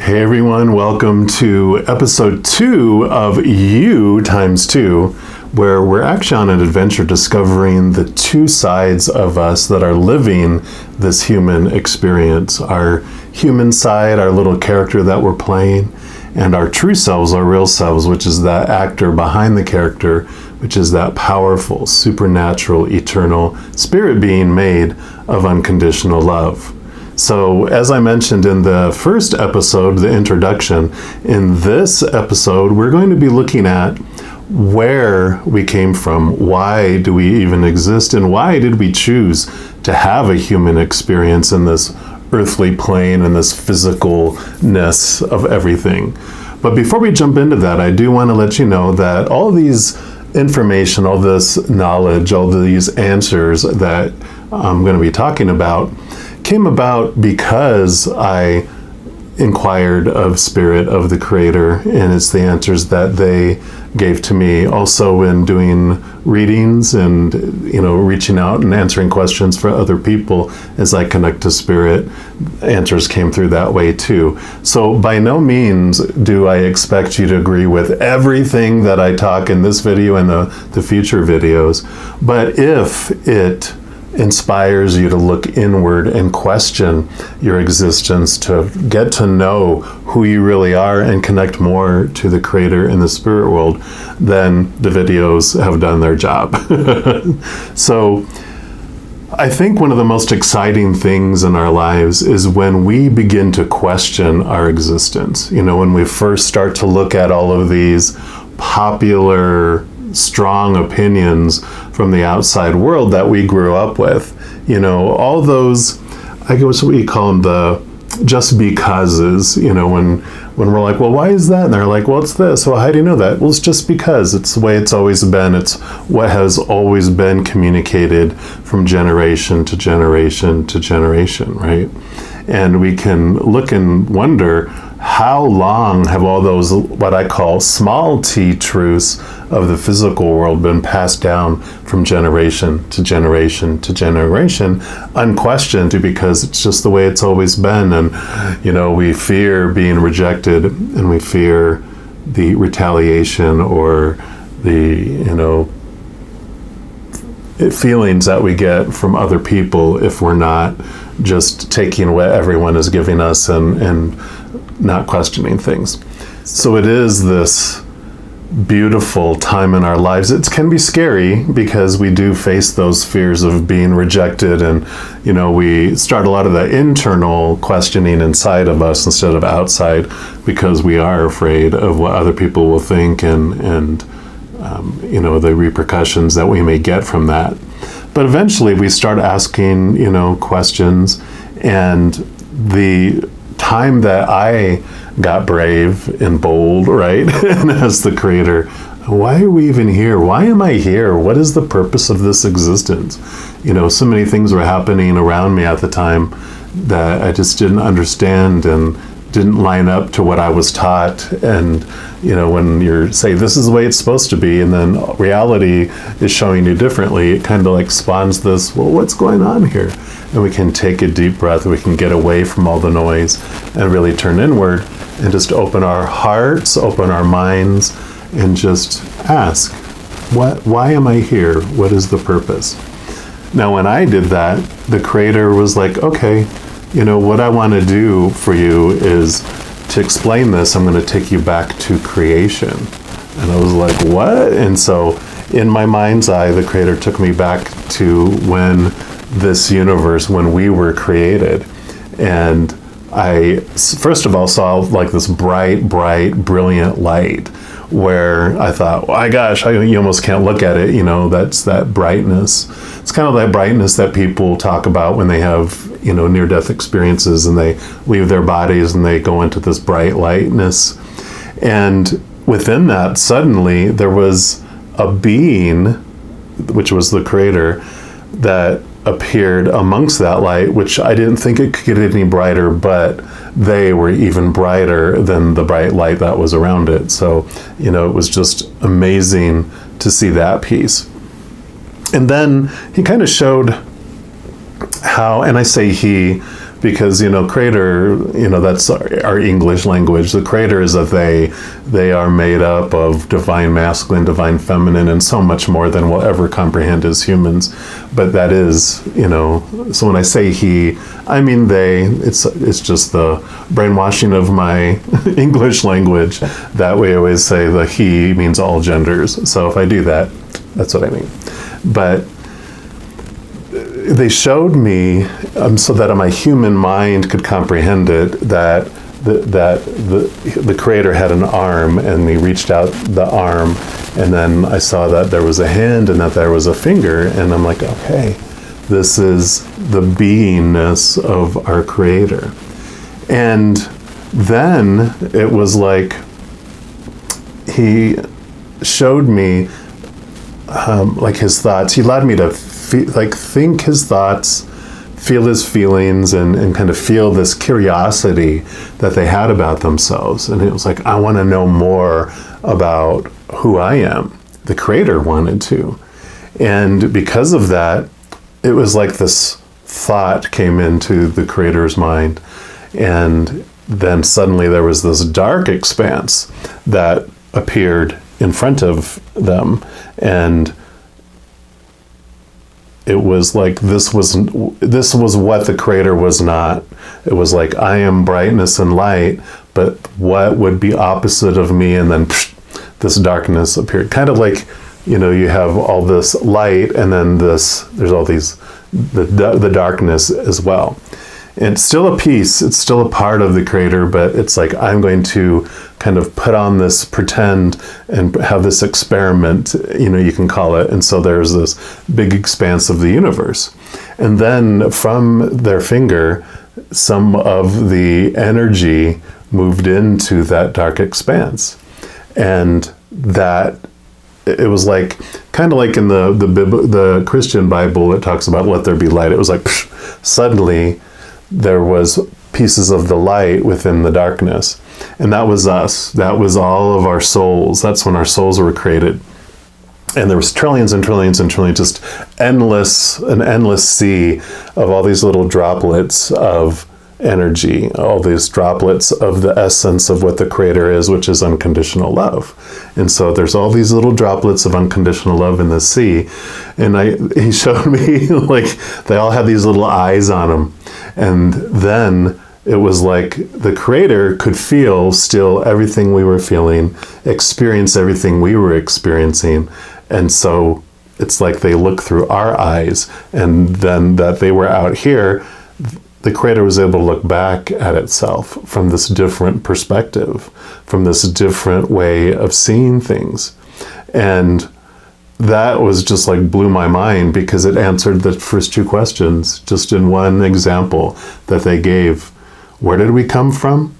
Hey everyone, welcome to episode 2 of You times 2, where we're actually on an adventure discovering the two sides of us that are living this human experience. Our human side, our little character that we're playing, and our true selves, our real selves, which is that actor behind the character, which is that powerful, supernatural, eternal spirit being made of unconditional love. So, as I mentioned in the first episode, the introduction, in this episode, we're going to be looking at where we came from, why do we even exist, and why did we choose to have a human experience in this earthly plane and this physicalness of everything. But before we jump into that, I do want to let you know that all these information, all this knowledge, all these answers that I'm going to be talking about came about because I inquired of Spirit, of the Creator, and it's the answers that they gave to me. Also in doing readings and, reaching out and answering questions for other people as I connect to Spirit, answers came through that way too. So by no means do I expect you to agree with everything that I talk in this video and the future videos, but if it inspires you to look inward and question your existence, to get to know who you really are and connect more to the Creator in the spirit world, then the videos have done their job. So I think one of the most exciting things in our lives is when we begin to question our existence. When we first start to look at all of these popular strong opinions from the outside world that we grew up with, all those, I guess what you call them, the just becauses, when we're like, well, why is that? And they're like, well, it's this. Well, how do you know that? Well, it's just because it's the way it's always been. It's what has always been communicated from generation to generation to generation, right? And we can look and wonder, how long have all those, what I call small t truths of the physical world, been passed down from generation to generation to generation, unquestioned, because it's just the way it's always been. And, we fear being rejected, and we fear the retaliation or the, feelings that we get from other people if we're not just taking what everyone is giving us and not questioning things. So it is this beautiful time in our lives. It can be scary because we do face those fears of being rejected, and we start a lot of the internal questioning inside of us instead of outside, because we are afraid of what other people will think and the repercussions that we may get from that. But eventually we start asking questions, and the time that I got brave and bold, right? And as the Creator, why are we even here? Why am I here? What is the purpose of this existence? So many things were happening around me at the time that I just didn't understand and didn't line up to what I was taught. And when you're say this is the way it's supposed to be, and then reality is showing you differently, it kind of like spawns this, well, what's going on here? And we can take a deep breath, we can get away from all the noise and really turn inward and just open our hearts, open our minds, and just ask, why am I here? What is the purpose? Now, when I did that, the Creator was like, okay, what I want to do for you is to explain this, I'm going to take you back to creation. And I was like, what? And so in my mind's eye, the Creator took me back to when this universe, when we were created. And I, first of all, saw like this bright, brilliant light where I thought, oh my gosh, you almost can't look at it. That's that brightness. It's kind of that brightness that people talk about when they have, near-death experiences and they leave their bodies and they go into this bright lightness. And within that, suddenly there was a being, which was the Creator, that appeared amongst that light, which I didn't think it could get any brighter, but they were even brighter than the bright light that was around it. So, it was just amazing to see that piece. And then he kind of showed how, and I say he, because, creator, that's our English language. The creator is a they are made up of divine masculine, divine feminine, and so much more than we'll ever comprehend as humans. But that is, so when I say he, I mean they. It's just the brainwashing of my English language that we always say the he means all genders. So if I do that, that's what I mean. But they showed me, so that my human mind could comprehend it, that the creator had an arm, and he reached out the arm, and then I saw that there was a hand and that there was a finger, and I'm like, okay, this is the beingness of our creator. And then it was like he showed me like his thoughts. He allowed me to think his thoughts, feel his feelings, and kind of feel this curiosity that they had about themselves. And it was like, I want to know more about who I am. The creator wanted to. And because of that, it was like this thought came into the creator's mind. And then suddenly there was this dark expanse that appeared in front of them. And it was like this was what the creator was not. It was like, I am brightness and light, but what would be opposite of me? And then this darkness appeared. Kind of like, you have all this light, and then there's all these, the darkness as well. And it's still a piece, it's still a part of the creator, but it's like, I'm going to kind of put on this pretend and have this experiment, you can call it. And so there's this big expanse of the universe. And then from their finger, some of the energy moved into that dark expanse. And that, it was like, kind of like in the Christian Bible, it talks about let there be light. It was like, suddenly there was pieces of the light within the darkness. And that was us. That was all of our souls. That's when our souls were created. And there was trillions and trillions and trillions, just an endless sea of all these little droplets of energy, all these droplets of the essence of what the creator is, which is unconditional love. And so there's all these little droplets of unconditional love in the sea. And he showed me, like, they all had these little eyes on them. And then it was like the creator could feel still everything we were feeling, experience everything we were experiencing. And so it's like they look through our eyes, and then that they were out here, the creator was able to look back at itself from this different perspective, from this different way of seeing things. And that was just like blew my mind, because it answered the first two questions just in one example that they gave. Where did we come from?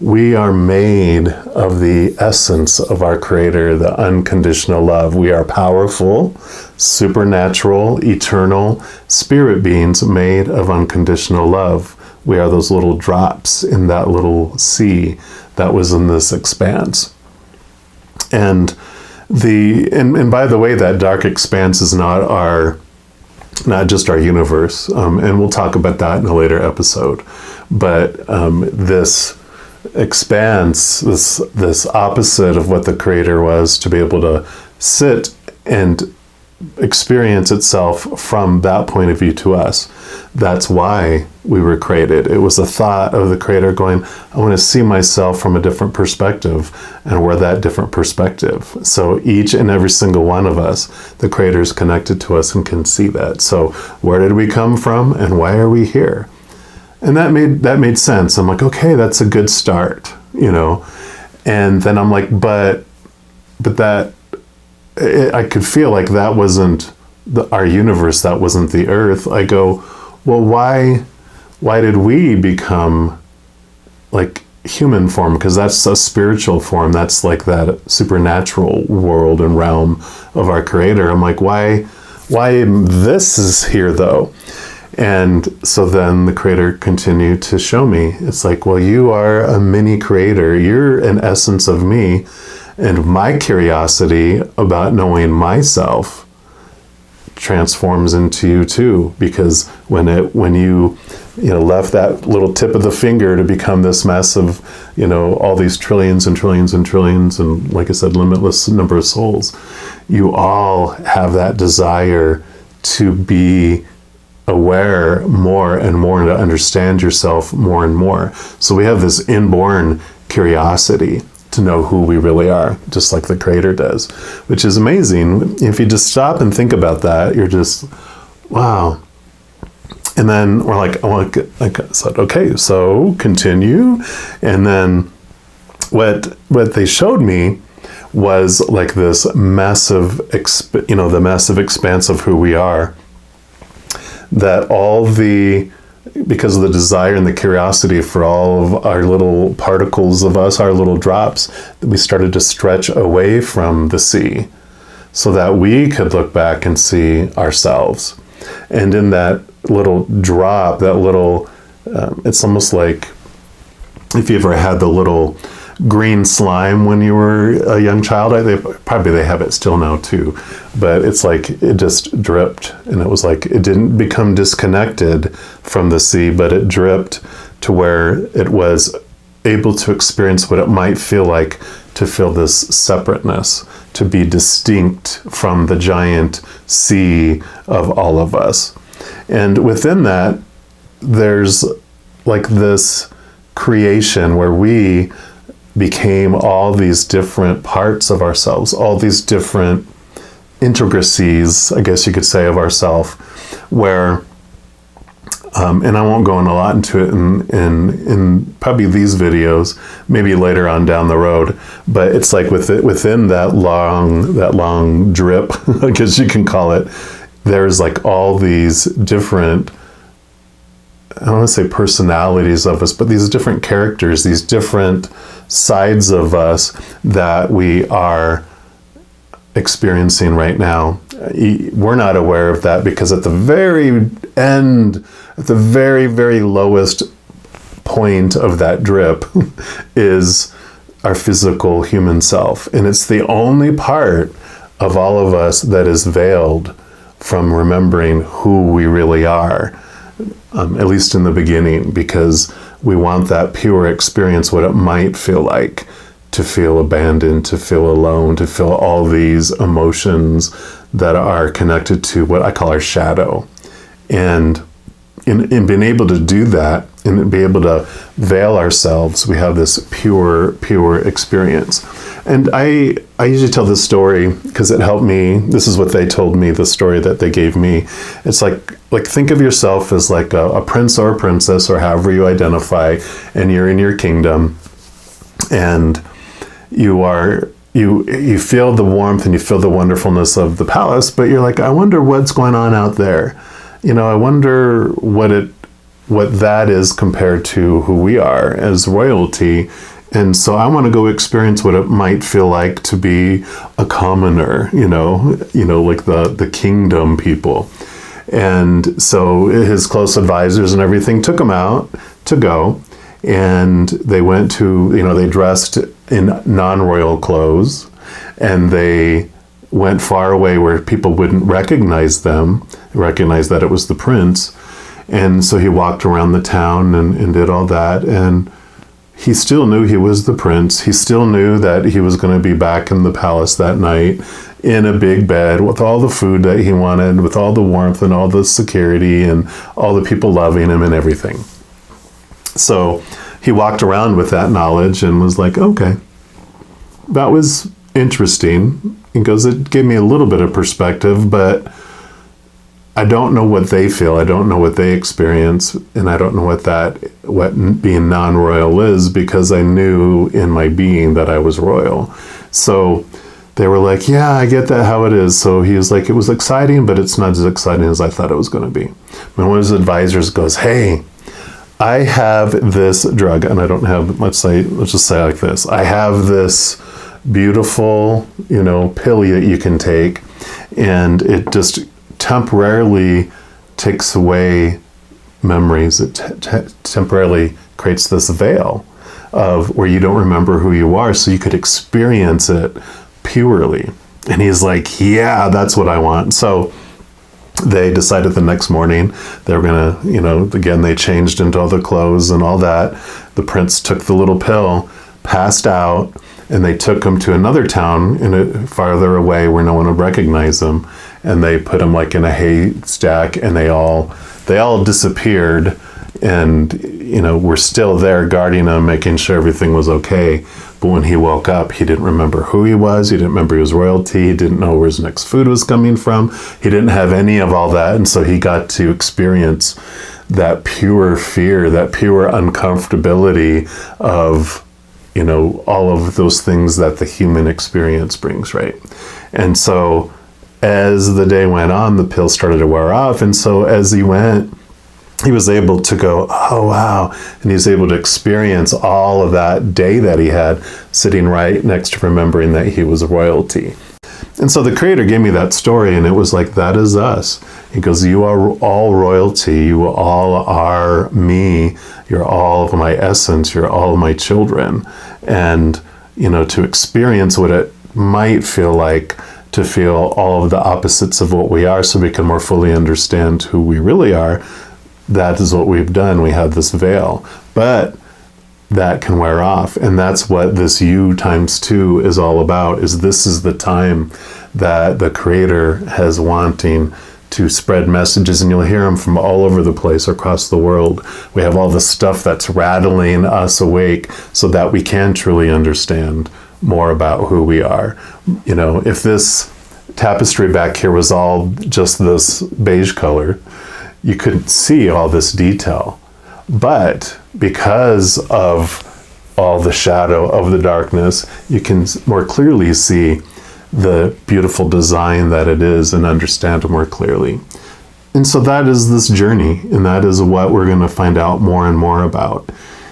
We are made of the essence of our creator, the unconditional love. We are powerful, supernatural, eternal spirit beings made of unconditional love. We are those little drops in that little sea that was in this expanse. And by the way, that dark expanse is not just our universe, and we'll talk about that in a later episode. But this expanse, this opposite of what the creator was, to be able to sit and experience itself from that point of view to us. That's why we were created. It was a thought of the creator going, I want to see myself from a different perspective, and we're that different perspective. So each and every single one of us, the creator is connected to us and can see that. So where did we come from, and why are we here? And that made sense. I'm like, okay, that's a good start, And then I'm like, but that, I could feel like that wasn't our universe, that wasn't the earth. I go, well, why did we become like human form? Because that's a spiritual form. That's like that supernatural world and realm of our creator. I'm like, why this is here though? And so then the creator continued to show me. It's like, well, you are a mini creator. You're an essence of me. And my curiosity about knowing myself transforms into you too, because when you left that little tip of the finger to become this mess of, all these trillions and trillions and trillions, and like I said, limitless number of souls, you all have that desire to be aware more and more, and to understand yourself more and more. So we have this inborn curiosity to know who we really are, just like the Creator does, which is amazing. If you just stop and think about that, you're just, wow. And then we're like, I said, okay, so continue. And then what they showed me was like this massive, the massive expanse of who we are, that because of the desire and the curiosity for all of our little particles of us, our little drops, we started to stretch away from the sea so that we could look back and see ourselves. And in that little drop, it's almost like if you ever had the little green slime when you were a young child. They have it still now too, but it's like it just dripped, and it was like it didn't become disconnected from the sea, but it dripped to where it was able to experience what it might feel like to feel this separateness, to be distinct from the giant sea of all of us. And within that, there's like this creation where we became all these different parts of ourselves, all these different intricacies, I guess you could say, of ourselves, where, and I won't go in a lot into it in probably these videos, maybe later on down the road, but it's like within that long drip, I guess you can call it, there's like all these different, I don't want to say personalities of us, but these different characters, these different sides of us that we are experiencing right now. We're not aware of that because at the very end, at the very, very lowest point of that drip is our physical human self. And it's the only part of all of us that is veiled from remembering who we really are. At least in the beginning, because we want that pure experience, what it might feel like to feel abandoned, to feel alone, to feel all these emotions that are connected to what I call our shadow. And in being able to do that and be able to veil ourselves, we have this pure experience. And I usually tell this story because it helped me. This is what they told me, the story that they gave me. It's like think of yourself as like a prince or a princess, or however you identify, and you're in your kingdom, and you feel the warmth and you feel the wonderfulness of the palace, but you're like, I wonder what's going on out there. I wonder what that is compared to who we are as royalty. And so I want to go experience what it might feel like to be a commoner, like the kingdom people. And so his close advisors and everything took him out to go, and they went to, they dressed in non-royal clothes, and they went far away where people wouldn't recognize that it was the prince. And so he walked around the town and did all that, and he still knew he was the prince. He still knew that he was going to be back in the palace that night in a big bed with all the food that he wanted, with all the warmth and all the security and all the people loving him and everything. So he walked around with that knowledge and was like, okay, that was interesting. He goes, it gave me a little bit of perspective, but I don't know what they feel. I don't know what they experience, and I don't know what being non-royal is, because I knew in my being that I was royal. So they were like, yeah, I get that, how it is. So he was like, it was exciting, but it's not as exciting as I thought it was going to be. And one of his advisors goes, hey, I have this drug, and I don't have, let's just say like this. I have this beautiful, pill that you can take, and it just temporarily takes away memories. It temporarily creates this veil of where you don't remember who you are, so you could experience it purely. And he's like, yeah, that's what I want. So they decided the next morning they were gonna, again, they changed into all the clothes and all that. The prince took the little pill, passed out, and they took him to another town farther away where no one would recognize him. And they put him like in a haystack, and they all disappeared. And, we're still there guarding him, making sure everything was okay. But when he woke up, he didn't remember who he was. He didn't remember he was royalty. He didn't know where his next food was coming from. He didn't have any of all that. And so he got to experience that pure fear, that pure uncomfortability of, all of those things that the human experience brings, right? And so as the day went on, the pill started to wear off. And so as he went, he was able to go, oh, wow. And he was able to experience all of that day that he had sitting right next to remembering that he was royalty. And so the creator gave me that story, and it was like, that is us. He goes, you are all royalty. You all are me. You're all of my essence. You're all of my children. And, to experience what it might feel like to feel all of the opposites of what we are so we can more fully understand who we really are, that is what we've done. We have this veil. But that can wear off. And that's what this YOUx2 is all about, is this is the time that the creator has wanting to spread messages, and you'll hear them from all over the place across the world. We have all the stuff that's rattling us awake so that we can truly understand more about who we are. If this tapestry back here was all just this beige color, you couldn't see all this detail. But because of all the shadow of the darkness, you can more clearly see the beautiful design that it is and understand it more clearly. And so that is this journey, and that is what we're going to find out more and more about.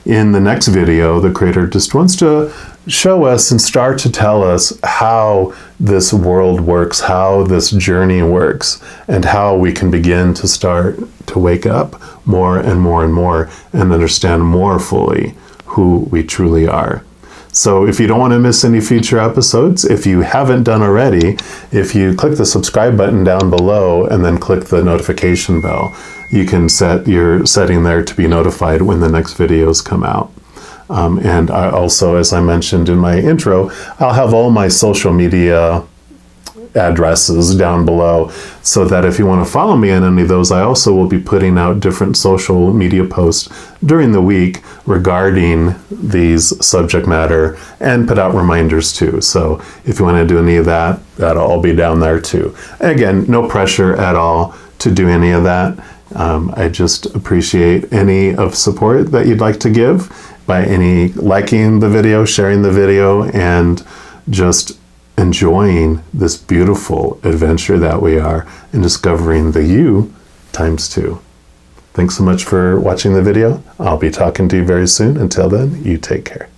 In the next video, the creator just wants to show us and start to tell us how this world works, how this journey works, and how we can begin to start to wake up more and more and more and understand more fully who we truly are. So if you don't want to miss any future episodes, if you haven't done already, if you click the subscribe button down below and then click the notification bell, you can set your setting there to be notified when the next videos come out. And I also, as I mentioned in my intro, I'll have all my social media addresses down below, so that if you want to follow me on any of those, I also will be putting out different social media posts during the week regarding these subject matter, and put out reminders too. So if you want to do any of that, that'll all be down there too. Again, no pressure at all to do any of that. I just appreciate any of support that you'd like to give by any liking the video, sharing the video, and just enjoying this beautiful adventure that we are in discovering the YOUx2. Thanks so much for watching the video. I'll be talking to you very soon. Until then, you take care.